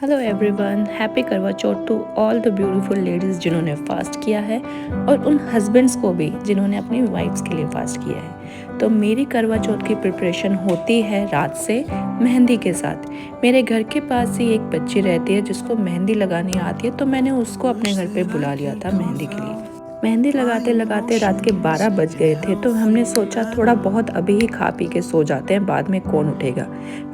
Hello everyone, happy Karva Chauth to all the beautiful ladies जिन्होंने fast किया है और उन हस्बैंड्स को भी जिन्होंने अपनी वाइफ्स के लिए फास्ट किया है। तो मेरी करवा चौथ की प्रिपरेशन होती है रात से मेहंदी के साथ। मेरे घर के पास ही एक बच्ची रहती है जिसको मेहंदी लगानी आती है, तो मैंने उसको अपने घर पे बुला लिया था मेहंदी के लिए। मेहंदी लगाते लगाते रात के 12 बज गए थे, तो हमने सोचा थोड़ा बहुत अभी ही खा पी के सो जाते हैं, बाद में कौन उठेगा।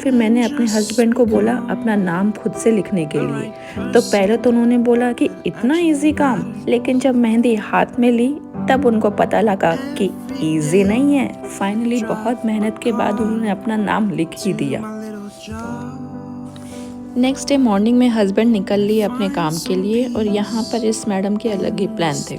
फिर मैंने अपने हस्बैंड को बोला अपना नाम खुद से लिखने के लिए। तो पहले तो उन्होंने बोला कि इतना इजी काम, लेकिन जब मेहंदी हाथ में ली तब उनको पता लगा कि इजी नहीं है। फाइनली बहुत मेहनत के बाद उन्होंने अपना नाम लिख ही दिया। नेक्स्ट डे मॉर्निंग में हस्बैंड निकल लिए अपने काम के लिए और यहाँ पर इस मैडम के अलग ही प्लान थे।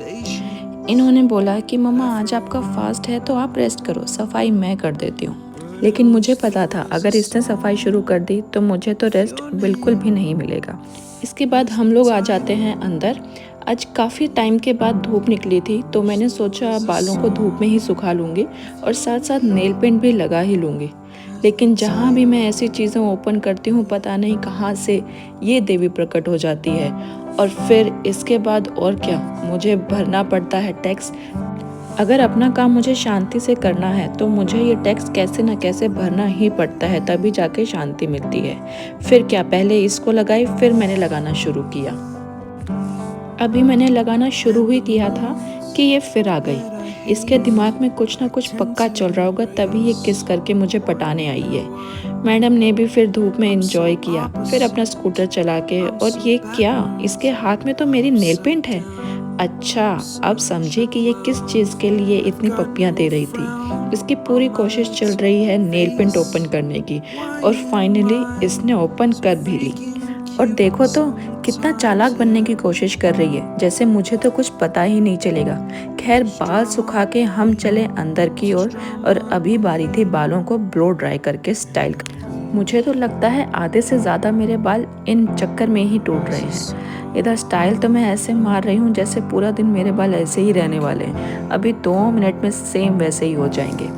इन्होंने बोला कि मम्मा आज आपका फास्ट है तो आप रेस्ट करो, सफाई मैं कर देती हूँ। लेकिन मुझे पता था अगर इसने सफाई शुरू कर दी तो मुझे तो रेस्ट बिल्कुल भी नहीं मिलेगा। इसके बाद हम लोग आ जाते हैं अंदर। आज काफ़ी टाइम के बाद धूप निकली थी, तो मैंने सोचा बालों को धूप में ही सुखा लूँगी और साथ साथ नेल पेंट भी लगा ही लूँगी। लेकिन जहाँ भी मैं ऐसी चीज़ें ओपन करती हूँ पता नहीं कहाँ से ये देवी प्रकट हो जाती है। और फिर इसके बाद और क्या, मुझे भरना पड़ता है टैक्स। अगर अपना काम मुझे शांति से करना है तो मुझे ये टैक्स कैसे न कैसे भरना ही पड़ता है, तभी जाके शांति मिलती है। फिर क्या, पहले इसको लगाई, फिर मैंने लगाना शुरू किया। अभी मैंने लगाना शुरू ही किया था कि ये फिर आ गई। इसके दिमाग में कुछ ना कुछ पक्का चल रहा होगा, तभी ये किस करके मुझे पटाने आई है। मैडम ने भी फिर धूप में एंजॉय किया, फिर अपना स्कूटर चला के। और ये क्या, इसके हाथ में तो मेरी नेल पेंट है। अच्छा, अब समझे कि ये किस चीज़ के लिए इतनी पप्पियाँ दे रही थी। इसकी पूरी कोशिश चल रही है नेल पेंट ओपन करने की, और फाइनली इसने ओपन कर भी ली। और देखो तो कितना चालाक बनने की कोशिश कर रही है, जैसे मुझे तो कुछ पता ही नहीं चलेगा। खैर, बाल सुखा के हम चले अंदर की ओर और अभी बारी थी बालों को ब्लो ड्राई करके स्टाइल कर। मुझे तो लगता है आधे से ज़्यादा मेरे बाल इन चक्कर में ही टूट रहे हैं। इधर स्टाइल तो मैं ऐसे मार रही हूँ जैसे पूरा दिन मेरे बाल ऐसे ही रहने वाले हैं। अभी 2 मिनट में सेम वैसे ही हो जाएंगे।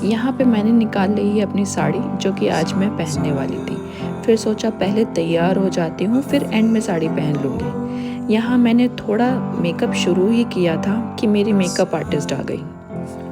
यहाँ पे मैंने निकाल ली है अपनी साड़ी, जो कि आज मैं पहनने वाली थी। फिर सोचा पहले तैयार हो जाती हूँ, फिर एंड में साड़ी पहन लूँगी। यहाँ मैंने थोड़ा मेकअप शुरू ही किया था कि मेरी मेकअप आर्टिस्ट आ गई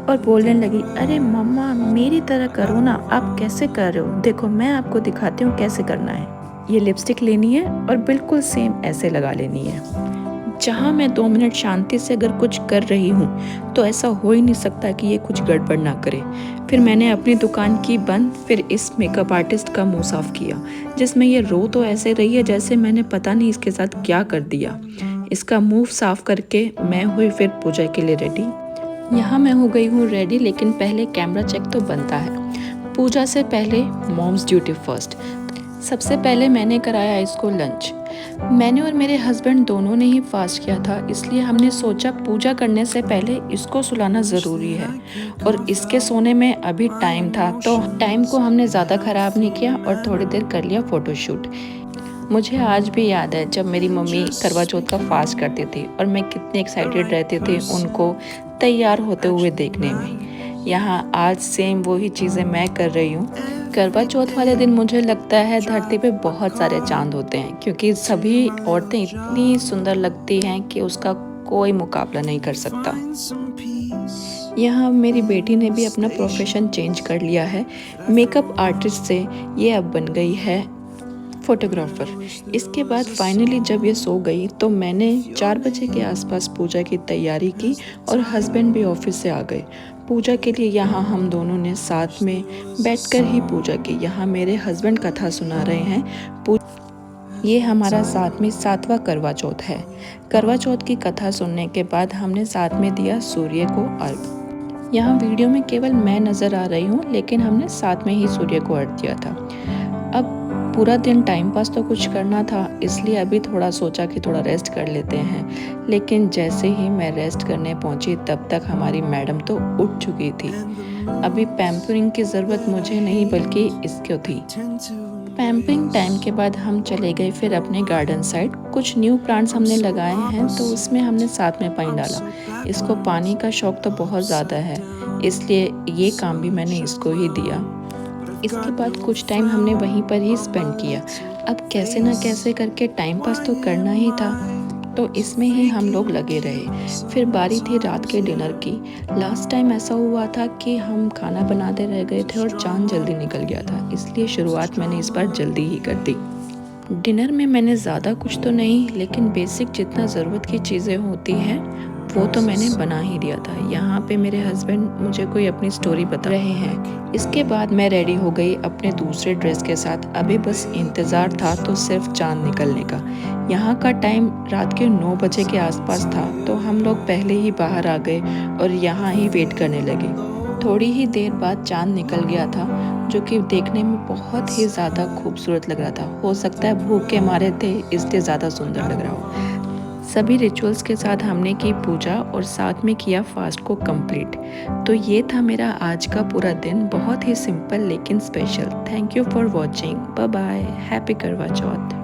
और बोलने लगी, अरे मम्मा मेरी तरह करो ना, आप कैसे कर रहे हो, देखो मैं आपको दिखाती हूँ कैसे करना है। ये लिपस्टिक लेनी है और बिल्कुल सेम ऐसे लगा लेनी है। जहाँ मैं 2 मिनट शांति से अगर कुछ कर रही हूँ तो ऐसा हो ही नहीं सकता कि ये कुछ गड़बड़ ना करे। फिर मैंने अपनी दुकान की बंद, फिर इस मेकअप आर्टिस्ट का मुंह साफ किया, जिसमें ये रो तो ऐसे रही है जैसे मैंने पता नहीं इसके साथ क्या कर दिया। इसका मुंह साफ करके मैं हुई फिर पूजा के लिए रेडी। यहाँ मैं हो गई हूँ रेडी, लेकिन पहले कैमरा चेक तो बनता है। पूजा से पहले मॉम्स ड्यूटी फर्स्ट। सबसे पहले मैंने कराया इसको लंच। मैंने और मेरे हस्बैंड दोनों ने ही फास्ट किया था, इसलिए हमने सोचा पूजा करने से पहले इसको सुलाना ज़रूरी है। और इसके सोने में अभी टाइम था, तो टाइम को हमने ज़्यादा ख़राब नहीं किया और थोड़ी देर कर लिया फ़ोटोशूट। मुझे आज भी याद है जब मेरी मम्मी करवा चौथ का फास्ट करती थी और मैं कितनी एक्साइटेड रहती थी उनको तैयार होते हुए देखने में। यहाँ आज सेम वही चीज़ें मैं कर रही हूँ। करवा चौथ वाले दिन मुझे लगता है धरती पे बहुत सारे चांद होते हैं, क्योंकि सभी औरतें इतनी सुंदर लगती हैं कि उसका कोई मुकाबला नहीं कर सकता। यहाँ मेरी बेटी ने भी अपना प्रोफेशन चेंज कर लिया है। मेकअप आर्टिस्ट से ये अब बन गई है फोटोग्राफर। इसके बाद फाइनली जब ये सो गई तो मैंने 4 बजे के आसपास पूजा की तैयारी की और हस्बैंड भी ऑफिस से आ गए। पूजा के लिए यहाँ हम दोनों ने साथ में बैठकर ही पूजा की। यहाँ मेरे हस्बैंड कथा सुना रहे हैं। ये हमारा साथ में 7वां करवा चौथ है। करवा चौथ की कथा सुनने के बाद हमने साथ में दिया सूर्य को अर्घ। यहाँ वीडियो में केवल मैं नज़र आ रही हूँ, लेकिन हमने साथ में ही सूर्य को अर्घ दिया था। अब पूरा दिन टाइम पास तो कुछ करना था, इसलिए अभी थोड़ा सोचा कि थोड़ा रेस्ट कर लेते हैं। लेकिन जैसे ही मैं रेस्ट करने पहुंची तब तक हमारी मैडम तो उठ चुकी थी। अभी पैम्परिंग की ज़रूरत मुझे नहीं बल्कि इसको थी। पैम्परिंग टाइम के बाद हम चले गए फिर अपने गार्डन साइड। कुछ न्यू प्लांट्स हमने लगाए हैं तो उसमें हमने साथ में पानी डाला। इसको पानी का शौक तो बहुत ज़्यादा है, इसलिए ये काम भी मैंने इसको ही दिया। इसके बाद कुछ टाइम हमने वहीं पर ही स्पेंड किया। अब कैसे ना कैसे करके टाइम पास तो करना ही था, तो इसमें ही हम लोग लगे रहे। फिर बारी थी रात के डिनर की। लास्ट टाइम ऐसा हुआ था कि हम खाना बनाते रह गए थे और चाँद जल्दी निकल गया था, इसलिए शुरुआत मैंने इस बार जल्दी ही कर दी। डिनर में मैंने ज़्यादा कुछ तो नहीं, लेकिन बेसिक जितना ज़रूरत की चीज़ें होती हैं वो तो मैंने बना ही दिया था। यहाँ पे मेरे हस्बैंड मुझे कोई अपनी स्टोरी बता रहे हैं। इसके बाद मैं रेडी हो गई अपने दूसरे ड्रेस के साथ। अभी बस इंतज़ार था तो सिर्फ चाँद निकलने का। यहाँ का टाइम रात के 9 बजे के आसपास था, तो हम लोग पहले ही बाहर आ गए और यहाँ ही वेट करने लगे। थोड़ी ही देर बाद चाँद निकल गया था, जो कि देखने में बहुत ही ज़्यादा खूबसूरत लग रहा था। हो सकता है भूख के मारे थे इसलिए ज़्यादा सुंदर लग रहा हो। सभी रिचुअल्स के साथ हमने की पूजा और साथ में किया फास्ट को कंप्लीट। तो ये था मेरा आज का पूरा दिन, बहुत ही सिंपल लेकिन special. Thank you for watching. Bye bye. Happy Karva Chauth.